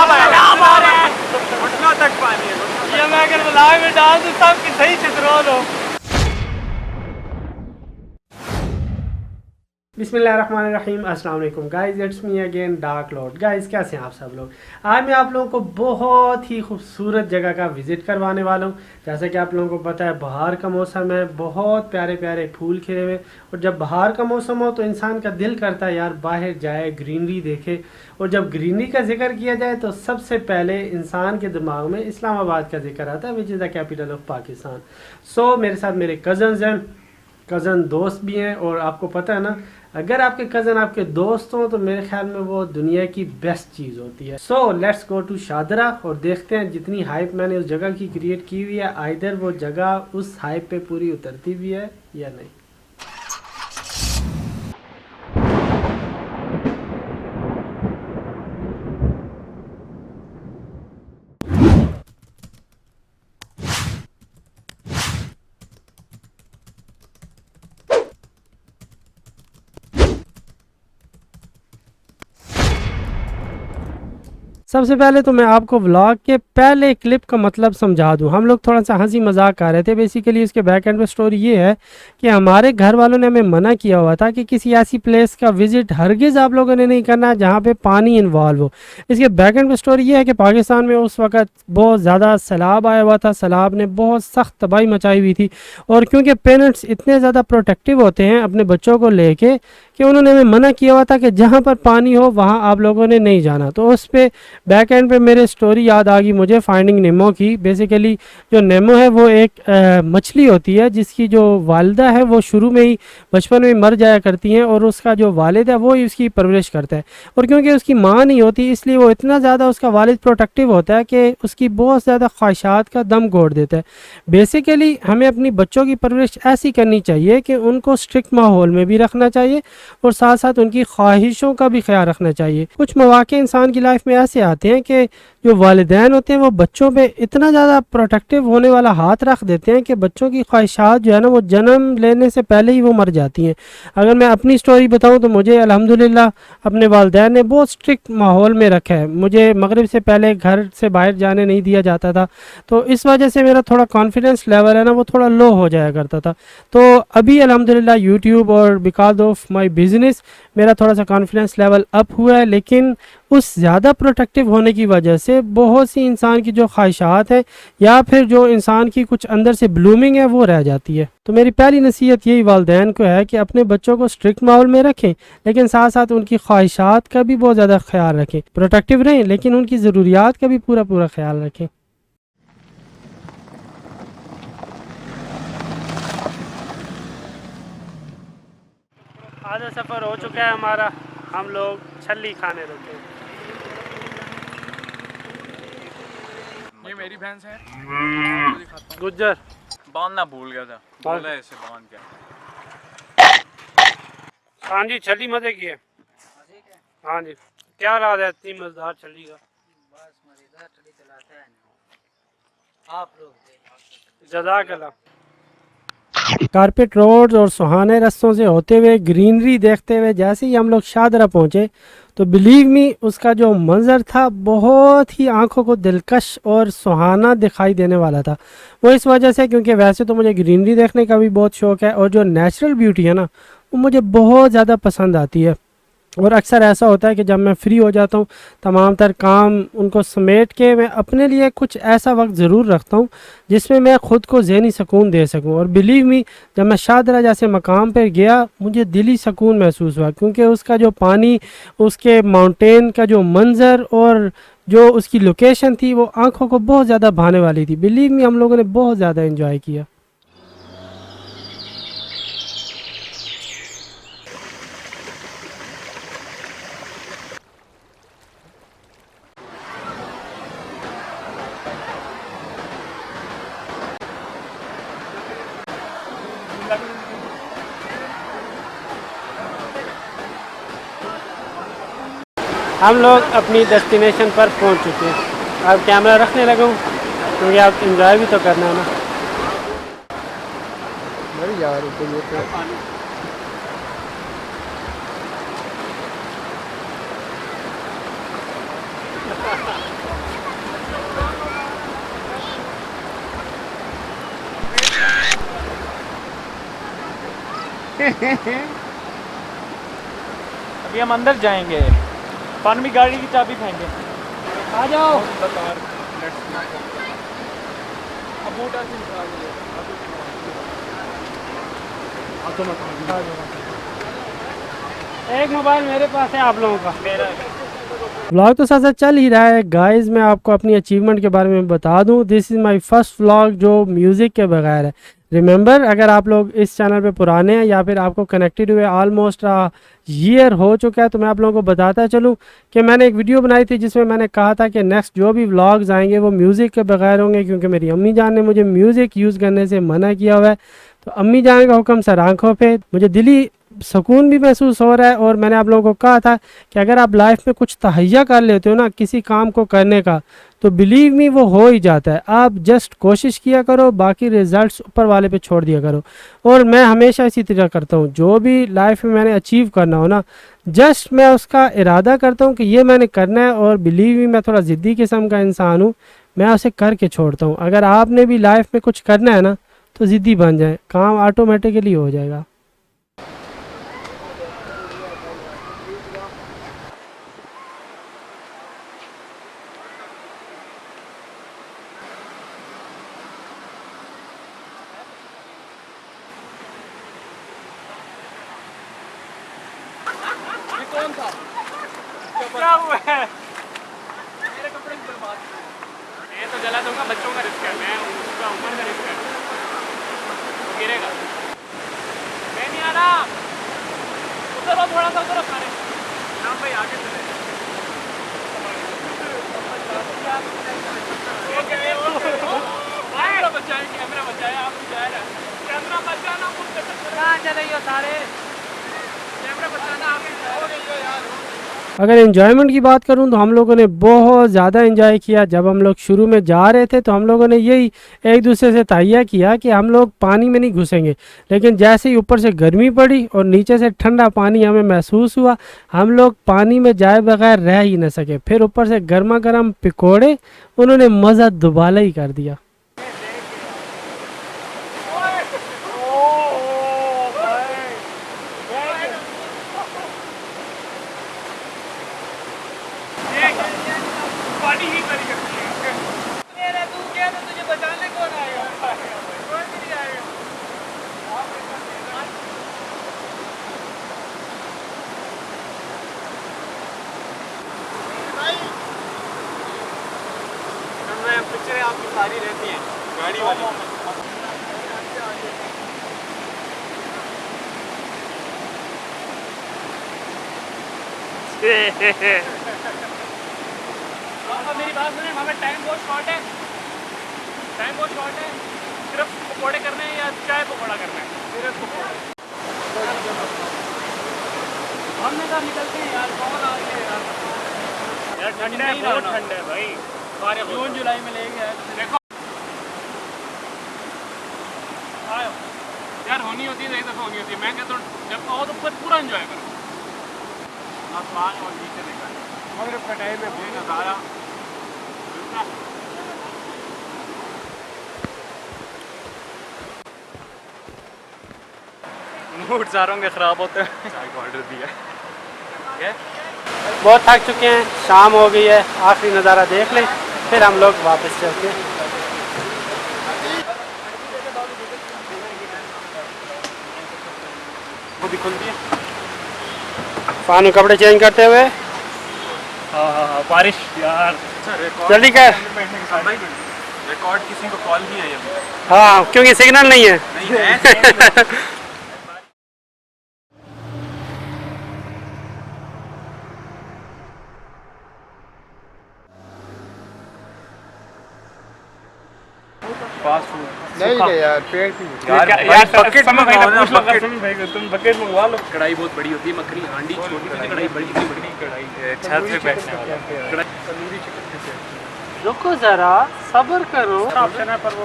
सैलाब आ रहा है, घुटनों तक पानी है। ये मैं अगर ब्लॉग में डाल दूँ सब की सही चित्रोल हो। बिस्मिल्लाहिर्रहमानिर्रहीम, अस्सलाम वालेकुम guys, it's me again dark Lord. Guys कैसे हैं आप सब लोग। आज मैं आप लोगों को बहुत ही खूबसूरत जगह का विज़िट करवाने वाला हूं। जैसे कि आप लोगों को पता है बहार का मौसम है, बहुत प्यारे प्यारे फूल खिले हुए, और जब बहार का मौसम हो तो इंसान का दिल करता है यार बाहर जाए, ग्रीनरी देखे। और जब ग्रीनरी का जिक्र किया जाए तो सबसे पहले इंसान के दिमाग में इस्लामाबाद का जिक्र आता है, which is the capital of Pakistan. So मेरे साथ मेरे कज़न्स हैं, कज़न दोस्त भी हैं, और आपको पता है ना, अगर आपके कज़न आपके दोस्त हों तो मेरे ख्याल में वो दुनिया की बेस्ट चीज़ होती है। So let's go to Shahdara और देखते हैं जितनी हाइप मैंने उस जगह की क्रिएट की हुई है, आइदर वो जगह उस हाइप पे पूरी उतरती भी है या नहीं। सबसे पहले तो मैं आपको व्लॉग के पहले क्लिप का मतलब समझा दूं। हम लोग थोड़ा सा हंसी मजाक कर रहे थे। बेसिकली इसके बैक एंड में स्टोरी ये है कि हमारे घर वालों ने हमें मना किया हुआ था कि किसी ऐसी प्लेस का विजिट हरगिज़ आप लोगों ने नहीं करना जहां पे पानी इन्वॉल्व हो। इसके बैक एंड में स्टोरी ये है कि पाकिस्तान में उस वक्त बहुत ज़्यादा सैलाब आया हुआ था। सैलाब ने बहुत सख्त तबाही मचाई हुई थी, और क्योंकि पेरेंट्स इतने ज़्यादा प्रोटेक्टिव होते हैं अपने बच्चों को लेके कि उन्होंने हमें मना किया हुआ था कि जहाँ पर पानी हो वहाँ आप लोगों ने नहीं जाना। तो उस पर बैक एंड पे मेरे स्टोरी याद आ गई मुझे फाइंडिंग नेमो की। बेसिकली जो नेमो है वो एक मछली होती है जिसकी जो वालिदा है वो शुरू में ही बचपन में मर जाया करती हैं, और उसका जो वालिद है वो ही उसकी परवरिश करता है। और क्योंकि उसकी माँ नहीं होती इसलिए वो इतना ज़्यादा उसका वालिद प्रोटेक्टिव होता है कि उसकी बहुत ज़्यादा ख्वाहिशात का दम घोट देता है। बेसिकली हमें अपनी बच्चों की परवरिश ऐसी करनी चाहिए कि उनको स्ट्रिक्ट माहौल में भी रखना चाहिए और साथ साथ उनकी ख्वाहिशों का भी ख्याल रखना चाहिए। कुछ मौके इंसान की लाइफ में ऐसे आते हैं कि जो वालिदैन होते हैं वो बच्चों पे इतना ज़्यादा प्रोटेक्टिव होने वाला हाथ रख देते हैं कि बच्चों की ख्वाहिशात जो है ना वो जन्म लेने से पहले ही वो मर जाती हैं। अगर मैं अपनी स्टोरी बताऊं तो मुझे अल्हम्दुलिल्लाह अपने वालिदैन ने बहुत स्ट्रिक्ट माहौल में रखा है। मुझे मगरिब से पहले घर से बाहर जाने नहीं दिया जाता था, तो इस वजह से मेरा थोड़ा कॉन्फिडेंस लेवल है ना वो थोड़ा लो हो जाया करता था। तो अभी अल्हम्दुलिल्लाह यूट्यूब और बिकॉज ऑफ माई बिज़नेस मेरा थोड़ा सा कॉन्फिडेंस लेवल अप हुआ है, लेकिन उस ज़्यादा प्रोटेक्टिव होने की वजह से बहुत सी इंसान की जो ख्वाहिशात हैं या फिर जो इंसान की कुछ अंदर से ब्लूमिंग है वो रह जाती है। तो मेरी पहली नसीहत यही वालिदैन को है कि अपने बच्चों को स्ट्रिक्ट माहौल में रखें, लेकिन साथ साथ उनकी ख्वाहिशात का भी बहुत ज़्यादा ख्याल रखें। प्रोटेक्टिव रहें लेकिन उनकी ज़रूरियात का भी पूरा पूरा ख्याल रखें। आधा सफ़र हो चुका है हमारा, हम लोग छल्ली खाने रुके। ये मेरी भैंस है, गुज्जर बांधना भूल गया था, बोला ऐसे बांध के। हाँ जी, छल्ली मजे की है। हाँ जी, क्या राज है इतनी मजेदार छल्ली का। बस मजेदार छल्ली चलाता है आप लोग। जज़ाकल्लाह। कारपेट रोड्स और सुहाने रास्तों से होते हुए ग्रीनरी देखते हुए जैसे ही हम लोग शादरा पहुँचे तो बिलीव मी उसका जो मंज़र था बहुत ही आंखों को दिलकश और सुहाना दिखाई देने वाला था। वो इस वजह से क्योंकि वैसे तो मुझे ग्रीनरी देखने का भी बहुत शौक़ है, और जो नेचुरल ब्यूटी है ना वो मुझे बहुत ज़्यादा पसंद आती है। और अक्सर ऐसा होता है कि जब मैं फ्री हो जाता हूँ तमाम तर काम उनको समेट के मैं अपने लिए कुछ ऐसा वक्त ज़रूर रखता हूँ जिसमें मैं ख़ुद को ज़हनी सुकून दे सकूँ। और बिलीव मी जब मैं शादरा जैसे मकाम पर गया मुझे दिली सुकून महसूस हुआ, क्योंकि उसका जो पानी, उसके माउंटेन का जो मंज़र और जो उसकी लोकेशन थी वो आँखों को बहुत ज़्यादा भाने वाली थी। बिलीव मी हम लोगों ने बहुत ज़्यादा इन्जॉय किया। हम लोग अपनी डेस्टिनेशन पर पहुंच चुके हैं। अब कैमरा रखने लगा हूँ क्योंकि आप इंजॉय भी तो करना है ना। बड़ी यार अभी हम अंदर जाएंगे, पान भी गाड़ी की चाबी फेंके। आ जाओ। एक मोबाइल मेरे पास है आप लोगों का। व्लॉग तो साथ साथ चल ही रहा है गाइस। मैं आपको अपनी अचीवमेंट के बारे में बता दूं, this is my first vlog जो म्यूज़िक के बगैर है। रिमेंबर, अगर आप लोग इस चैनल पे पुराने हैं या फिर आपको कनेक्टेड हुए ऑलमोस्ट ईयर हो चुका है, तो मैं आप लोगों को बताता चलूँ कि मैंने एक वीडियो बनाई थी जिसमें मैंने कहा था कि नेक्स्ट जो भी व्लॉग्स आएंगे वो म्यूज़िक के बगैर होंगे, क्योंकि मेरी अम्मी जान ने मुझे म्यूज़िक यूज़ करने से मना किया हुआ है। तो अम्मी जान का हुक्म सर आँखों पे, मुझे दिली सुकून भी महसूस हो रहा है। और मैंने आप लोगों को कहा था कि अगर आप लाइफ में कुछ तहैया कर लेते हो ना किसी काम को करने का, तो बिलीव मी वो हो ही जाता है। आप जस्ट कोशिश किया करो, बाकी रिजल्ट्स ऊपर वाले पे छोड़ दिया करो। और मैं हमेशा इसी तरह करता हूँ, जो भी लाइफ में मैंने अचीव करना हो ना, जस्ट मैं उसका इरादा करता हूँ कि ये मैंने करना है। और बिलीव मी, मैं थोड़ा ज़िद्दी किस्म का इंसान हूँ, मैं उसे करके छोड़ता हूँ। अगर आपने भी लाइफ में कुछ करना है ना, तो ज़िद्दी बन जाए, काम ऑटोमेटिकली हो जाएगा। कौन था? क्या हुआ है? मेरे कपड़े की बर्बाद। मैं तो जला दूंगा, बच्चों का रिस्क है, मैं उसका ऊपर का रिस्क है, वो गिरेगा। मैं नहीं आ रहा, उधर हो थोड़ा सा, उधर सारे नाम भाई आगे चले। कैमरा बचाए, कैमरा बचाए, आप भी जा रहे हैं। कैमरा बचाना मुझसे कहाँ चले हो सारे? कैमरा बचाना आगे जाओ यार। अगर एंजॉयमेंट की बात करूं तो हम लोगों ने बहुत ज़्यादा एंजॉय किया। जब हम लोग शुरू में जा रहे थे तो हम लोगों ने यही एक दूसरे से तय किया कि हम लोग पानी में नहीं घुसेंगे, लेकिन जैसे ही ऊपर से गर्मी पड़ी और नीचे से ठंडा पानी हमें महसूस हुआ, हम लोग पानी में जाए बगैर रह ही न सके। फिर ऊपर से गर्मा गर्म पकौड़े, उन्होंने मज़ा दुबाला ही कर दिया। पानी ही करी करती है। मेरा तू क्या, तो तुझे बचाने कौन आएगा? कोई भी नहीं आएगा। पिक्चरें आपकी सारी रहती हैं गाड़ी वाली। मेरी बात सुने, हमें टाइम बहुत शॉर्ट है, टाइम बहुत शॉर्ट है। सिर्फ पकौड़े करने हैं या चाय पकौड़ा करना है? सिर्फ पकौड़े। हमने कहा निकलते हैं यार, कौन आ गए यार? यार ठंड है, बहुत ठंड है भाई। जून जुलाई में लेंगे यार। देखो आयो यार, होनी होती है, एक दफ़ा होनी होती है। मैं कहता हूँ जब आओ तो पूरा एंजॉय करो। आसमान और नीचे देखा मगरिब का टाइम है, बहुत नज़ारा। मूड सारों के ख़राब होते हैं। चाय का ऑर्डर दिया है। बहुत थक चुके हैं, शाम हो गई है, आखिरी नज़ारा देख लें फिर हम लोग वापस चलते हैं। वो भी खुलती है। फानू कपड़े चेंज करते हुए। हाँ बारिश यार। जल्दी कर। रिकॉर्ड किसी को कॉल नहीं आई अभी। हाँ, क्योंकि सिग्नल नहीं है। नहीं है। फास्ट फूड नहीं यार, पेट की यार बकेट मंगवा लो, तुम बकेट मंगवा लो। कढ़ाई बहुत बड़ी होती है, मकड़ी हांडी छोटी होती है, कढ़ाई बड़ी कढ़ाई छत पे बैठने वाला। तंदूरी चिकन कैसे? रुको जरा, सब्र करो। ऑप्शन है पर वो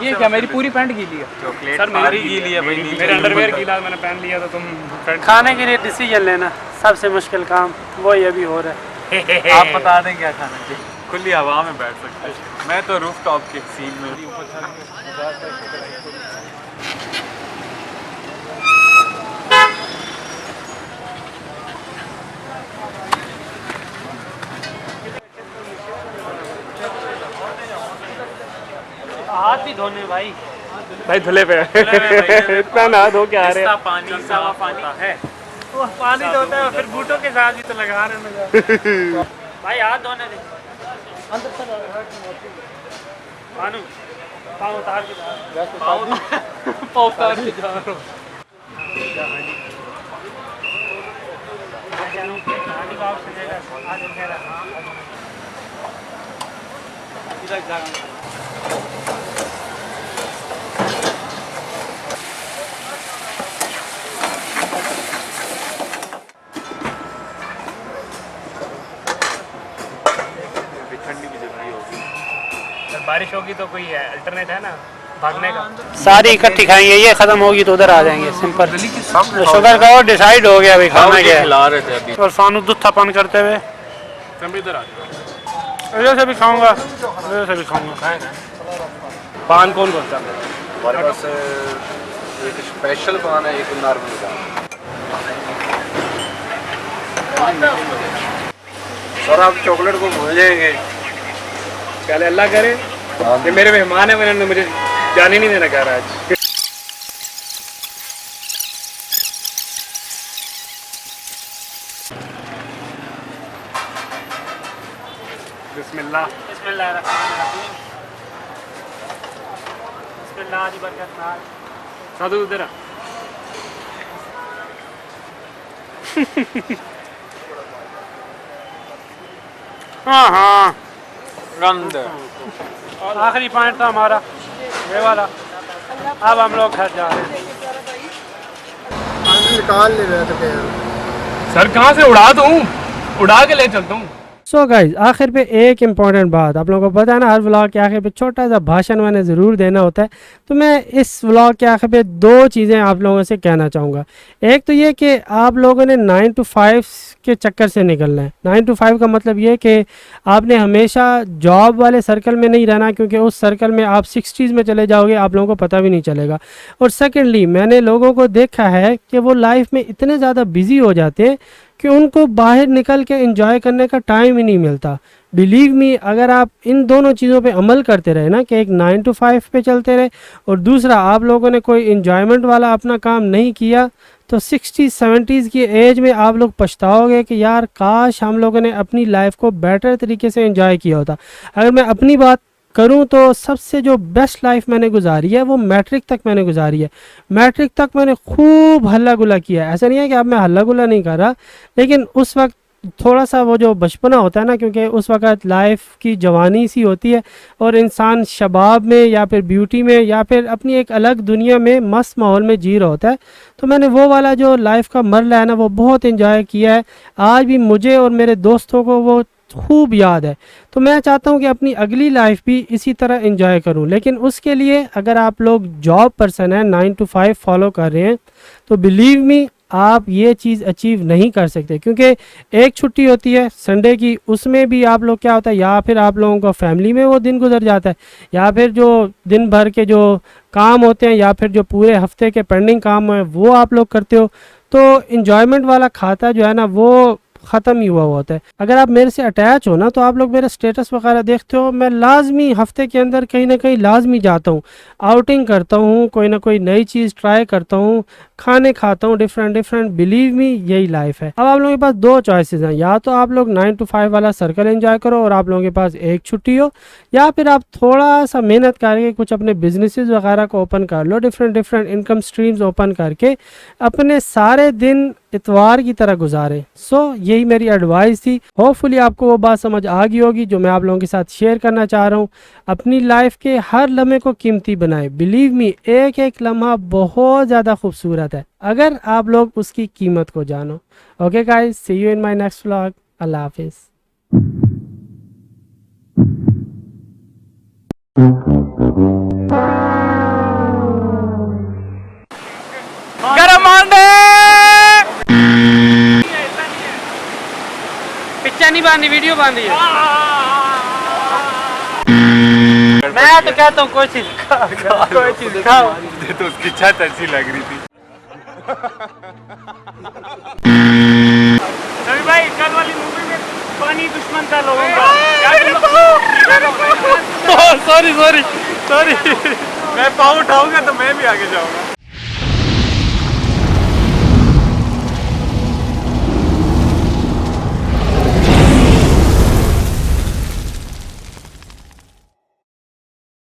ये क्या, मेरी पूरी पैंट गीली है। चॉकलेट सर मेरी गीली है भाई, मेरे अंडरवेयर गीला मैंने पहन लिया था। तुम खाने के लिए डिसीजन लेना सबसे मुश्किल काम, वो ये भी हो रहा है। आप बता दें क्या खाना चाहिए। खुली हवा में बैठ सकते हैं। मैं तो रूफ टॉप के सीन में। धोने भाई। भाई धुले पे इतना ना धो के आ रहे हैं। पानी साफ होता है। वो पानी तो होता है फिर बूटों के साथ ही तो लगा रहे हैं। भाई हाथ धोने दे। मानू पाँव उतार के जा पाँव उतार के जा रहा हूँ। बारिश होगी तो कोई है अल्टरनेट है ना भागने का। सारी इकट्ठी खाएंगे, ये खत्म होगी तो उधर आ जाएंगे। सिंपल शुगर का और डिसाइड हो गया भाई खाना क्या है। खिला रहे थे अभी। और फानू दुत्थापन करते हुए इधर आ जाओ। इधर से भी खाऊंगा, इधर से भी खाऊंगा। पान कौन बोलता है? हमारे पास एक स्पेशल पान है, एक नॉर्मल पान। सर आप चॉकलेट को भूल जाएंगे। पहले अल्लाह करे, ये मेरे मेहमान है, मैंने मुझे जाने नहीं देना कह रहा आज। बिस्मिल्लाह। साधु उधर आ। हाँ हाँ, गंद। आखिरी पॉइंट था हमारा ये वाला। अब हम लोग घर जा रहे हैं। निकाल ले रहे थे सर कहाँ से उड़ा दूँ? उड़ा के ले चलता हूँ। सो गाइज आखिर पे एक इम्पॉर्टेंट बात, आप लोगों को पता है ना, हर व्लॉग के आखिर पे छोटा सा भाषण मैंने ज़रूर देना होता है। तो मैं इस व्लॉग के आखिर पे दो चीज़ें आप लोगों से कहना चाहूँगा। एक तो ये कि आप लोगों ने 9 to 5 के चक्कर से निकलना है। 9 to 5 का मतलब ये कि आपने हमेशा जॉब वाले सर्कल में नहीं रहना, क्योंकि उस सर्कल में आप 60s में चले जाओगे, आप लोगों को पता भी नहीं चलेगा। और सेकेंडली मैंने लोगों को देखा है कि वो लाइफ में इतने ज़्यादा बिजी हो जाते हैं कि उनको बाहर निकल के एंजॉय करने का टाइम ही नहीं मिलता। बिलीव मी, अगर आप इन दोनों चीज़ों पे अमल करते रहे ना, कि एक 9 to 5 पे चलते रहे और दूसरा आप लोगों ने कोई एंजॉयमेंट वाला अपना काम नहीं किया, तो 60s-70s की एज में आप लोग पछताओगे कि यार काश हम लोगों ने अपनी लाइफ को बेटर तरीके से एंजॉय किया होता। अगर मैं अपनी बात करूं तो सबसे जो बेस्ट लाइफ मैंने गुजारी है वो मैट्रिक तक मैंने गुजारी है। मैट्रिक तक मैंने खूब हल्ला गुला किया है। ऐसा नहीं है कि अब मैं हल्ला गुला नहीं कर रहा, लेकिन उस वक्त थोड़ा सा वो जो बचपना होता है ना, क्योंकि उस वक्त लाइफ की जवानी सी होती है और इंसान शबाब में या फिर ब्यूटी में या फिर अपनी एक अलग दुनिया में मस्त माहौल में जी रहा होता है। तो मैंने वो वाला जो लाइफ का मरला है ना, वो बहुत इंजॉय किया है। आज भी मुझे और मेरे दोस्तों को वो खूब याद है। तो मैं चाहता हूँ कि अपनी अगली लाइफ भी इसी तरह एंजॉय करूँ, लेकिन उसके लिए अगर आप लोग जॉब पर्सन हैं, 9 to 5 फॉलो कर रहे हैं, तो बिलीव मी आप ये चीज़ अचीव नहीं कर सकते। क्योंकि एक छुट्टी होती है संडे की, उसमें भी आप लोग क्या होता है, या फिर आप लोगों को फैमिली में वो दिन गुजर जाता है, या फिर जो दिन भर के जो काम होते हैं, या फिर जो पूरे हफ्ते के पेंडिंग काम है वो आप लोग करते हो। तो इन्जॉयमेंट वाला खाता जो है ना, वो ख़त्म ही हुआ होता है। अगर आप मेरे से अटैच हो ना, तो आप लोग मेरा स्टेटस वगैरह देखते हो, मैं लाजमी हफ्ते के अंदर कहीं ना कहीं लाजमी जाता हूँ, आउटिंग करता हूँ, कोई ना कोई नई चीज़ ट्राई करता हूँ, खाने खाता हूँ डिफरेंट। बिलीव मी यही लाइफ है। अब आप लोगों के पास दो चॉइसेस हैं, या तो आप लोग 9 to 5 वाला सर्कल एंजॉय करो और आप लोगों के पास एक छुट्टी हो, या फिर आप थोड़ा सा मेहनत करके कुछ अपने बिजनेसेस वगैरह को ओपन कर लो, डिफरेंट इनकम स्ट्रीम्स ओपन करके अपने सारे दिन इतवार की तरह गुजारे। सो यही मेरी एडवाइस थी। होपफुली आपको वो बात समझ आ गई होगी जो मैं आप लोगों के साथ शेयर करना चाह रहा हूँ। अपनी लाइफ के हर लम्हे को कीमती बनाए। बिलीव मी, एक एक लम्हा बहुत ज़्यादा खूबसूरत है अगर आप लोग उसकी कीमत को जानो। Okay guys, see you in my next vlog. Allah हाफिज़। गरम आंडे पिक्चर नहीं बांधी, वीडियो बांधी है। मैं तो कहता हूँ कोई चीज़ खाओ। मुझे तो उसकी छत अच्छी लग रही थी। रवि भाई, कल वाली मूवी में पानी दुश्मन था लोगों का। सॉरी सॉरी मैं पाँव उठाऊंगा तो मैं भी आगे जाऊंगा।